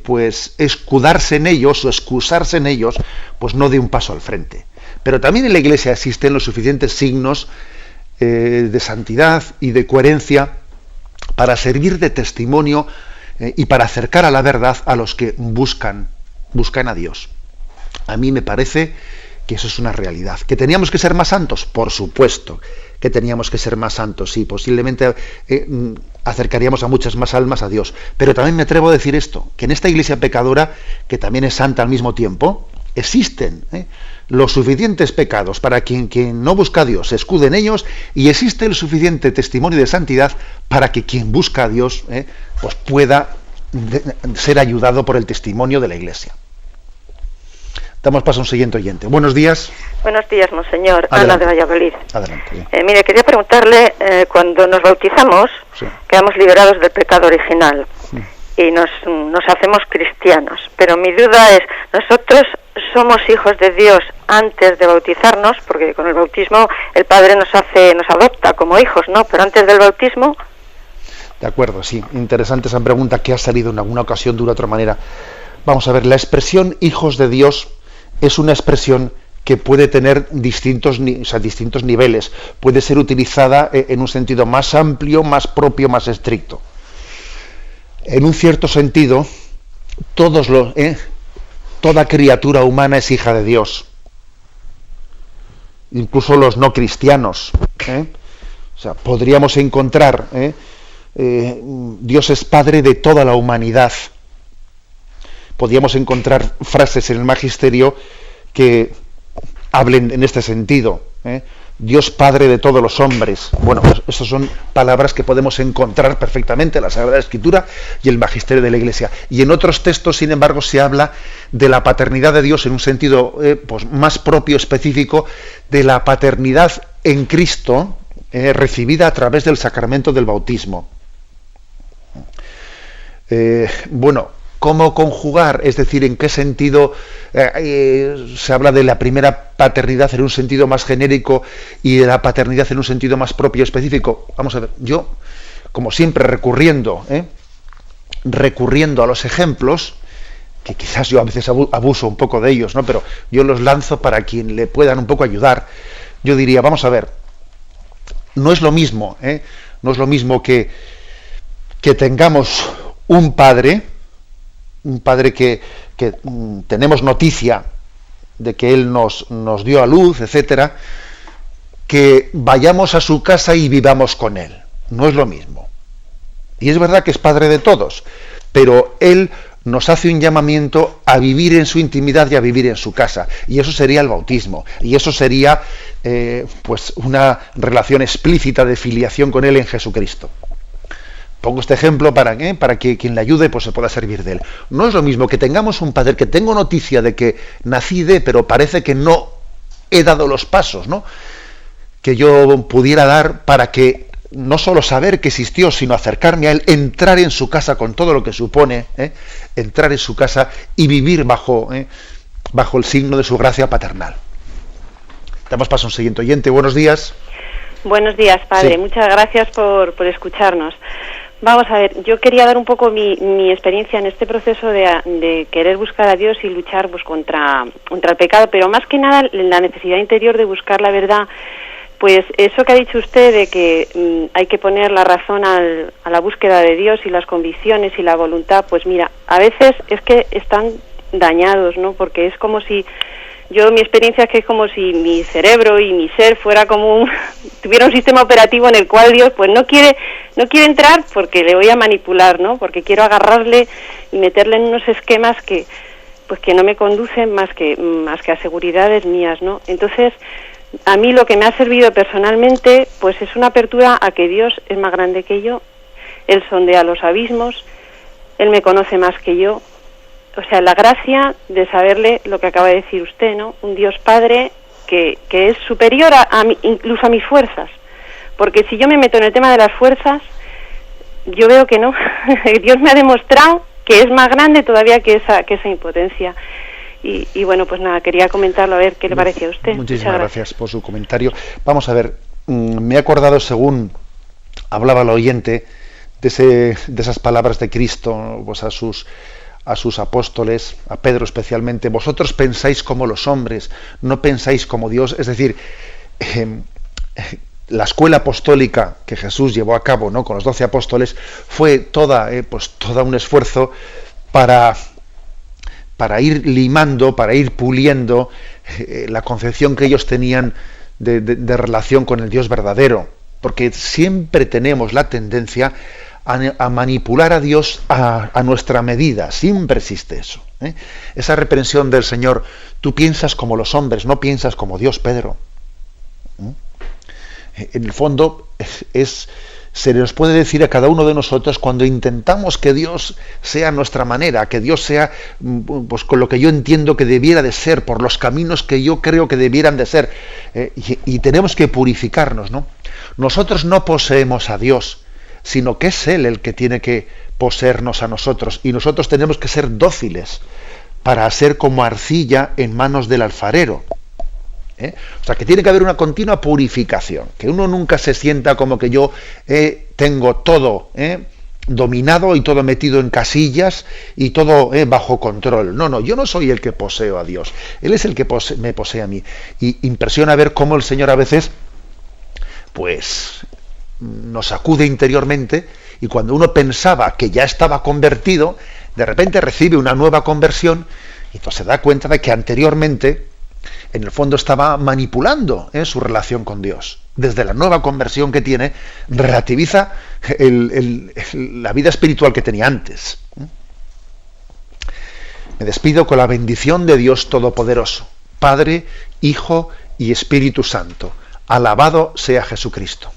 pues escudarse en ellos o excusarse en ellos, pues no dé un paso al frente. Pero también en la Iglesia existen los suficientes signos de santidad y de coherencia para servir de testimonio y para acercar a la verdad a los que buscan a Dios. A mí me parece que eso es una realidad. ¿Que teníamos que ser más santos? Por supuesto que teníamos que ser más santos, sí, posiblemente acercaríamos a muchas más almas a Dios. Pero también me atrevo a decir esto, que en esta Iglesia pecadora, que también es santa al mismo tiempo, existen los suficientes pecados para quien no busca a Dios se escude en ellos, y existe el suficiente testimonio de santidad para que quien busca a Dios pues pueda ser ayudado por el testimonio de la Iglesia. Damos paso a un siguiente oyente. Buenos días. Buenos días, monseñor. Adelante. Ana de Valladolid. Adelante. Mire, quería preguntarle, cuando nos bautizamos, Sí. quedamos liberados del pecado original, Sí. y nos hacemos cristianos. Pero mi duda es, ¿nosotros somos hijos de Dios antes de bautizarnos? Porque con el bautismo el Padre nos adopta como hijos, ¿no? Pero antes del bautismo... De acuerdo, sí. Interesante esa pregunta que ha salido en alguna ocasión de una otra manera. Vamos a ver, la expresión hijos de Dios es una expresión que puede tener distintos niveles. Puede ser utilizada en un sentido más amplio, más propio, más estricto. En un cierto sentido, toda criatura humana es hija de Dios. Incluso los no cristianos. O sea, podríamos encontrar, Dios es Padre de toda la humanidad. Podríamos encontrar frases en el Magisterio que hablen en este sentido. Dios Padre de todos los hombres. Bueno, pues esas son palabras que podemos encontrar perfectamente en la Sagrada Escritura y el Magisterio de la Iglesia. Y en otros textos, sin embargo, se habla de la paternidad de Dios en un sentido pues más propio, específico, de la paternidad en Cristo, recibida a través del sacramento del bautismo. ¿Cómo conjugar? Es decir, ¿en qué sentido se habla de la primera paternidad en un sentido más genérico y de la paternidad en un sentido más propio específico? Vamos a ver, yo, como siempre, recurriendo a los ejemplos, que quizás yo a veces abuso un poco de ellos, ¿no? Pero yo los lanzo para quien le puedan un poco ayudar. Yo diría, vamos a ver, no es lo mismo que tengamos un padre que tenemos noticia de que él nos dio a luz, etcétera, que vayamos a su casa y vivamos con él. No es lo mismo. Y es verdad que es padre de todos, pero él nos hace un llamamiento a vivir en su intimidad y a vivir en su casa. Y eso sería el bautismo. Y eso sería pues una relación explícita de filiación con él en Jesucristo. Pongo este ejemplo para que quien le ayude pues se pueda servir de él. No es lo mismo que tengamos un padre que tengo noticia de que nací pero parece que no he dado los pasos, ¿no?, que yo pudiera dar para que no solo saber que existió, sino acercarme a él, entrar en su casa con todo lo que supone, entrar en su casa y vivir bajo el signo de su gracia paternal. Damos paso a un siguiente oyente. Buenos días. Buenos días, padre. Sí. Muchas gracias por escucharnos. Vamos a ver, yo quería dar un poco mi experiencia en este proceso de querer buscar a Dios y luchar pues contra el pecado, pero más que nada la necesidad interior de buscar la verdad. Pues eso que ha dicho usted de que hay que poner la razón a la búsqueda de Dios y las convicciones y la voluntad, pues mira, a veces es que están dañados, ¿no? Porque es como si... mi experiencia es que es como si mi cerebro y mi ser fuera como tuviera un sistema operativo en el cual Dios pues no quiere entrar porque le voy a manipular, ¿no? Porque quiero agarrarle y meterle en unos esquemas que no me conducen más que a seguridades mías, ¿no? Entonces, a mí lo que me ha servido personalmente pues es una apertura a que Dios es más grande que yo, Él sondea los abismos, Él me conoce más que yo. O sea, la gracia de saberle lo que acaba de decir usted, ¿no? Un Dios Padre que es superior incluso a mis fuerzas. Porque si yo me meto en el tema de las fuerzas, yo veo que no. Dios me ha demostrado que es más grande todavía que esa impotencia. Y bueno, pues nada, quería comentarlo a ver qué le parecía a usted. Muchísimas gracias por su comentario. Vamos a ver, me he acordado según hablaba el oyente de esas palabras de Cristo, pues a sus apóstoles, a Pedro especialmente: vosotros pensáis como los hombres, no pensáis como Dios. Es decir, la escuela apostólica que Jesús llevó a cabo, ¿no?, con los 12 apóstoles fue toda un esfuerzo para ir limando, para ir puliendo la concepción que ellos tenían de relación con el Dios verdadero, porque siempre tenemos la tendencia a manipular a Dios a nuestra medida. Siempre existe eso, ¿eh? Esa reprensión del Señor: tú piensas como los hombres, no piensas como Dios, Pedro. En el fondo se nos puede decir a cada uno de nosotros cuando intentamos que Dios sea nuestra manera, que Dios sea pues con lo que yo entiendo que debiera de ser, por los caminos que yo creo que debieran de ser, y tenemos que purificarnos, ¿no? Nosotros no poseemos a Dios, sino que es Él el que tiene que poseernos a nosotros, y nosotros tenemos que ser dóciles para ser como arcilla en manos del alfarero. O sea, que tiene que haber una continua purificación, que uno nunca se sienta como que yo tengo todo dominado y todo metido en casillas y todo bajo control. No, yo no soy el que poseo a Dios, Él es el que me posee a mí. Y impresiona ver cómo el Señor a veces pues nos sacude interiormente, y cuando uno pensaba que ya estaba convertido, de repente recibe una nueva conversión, y entonces se da cuenta de que anteriormente en el fondo estaba manipulando su relación con Dios. Desde la nueva conversión que tiene, relativiza la vida espiritual que tenía antes. Me despido con la bendición de Dios Todopoderoso, Padre, Hijo y Espíritu Santo. Alabado sea Jesucristo.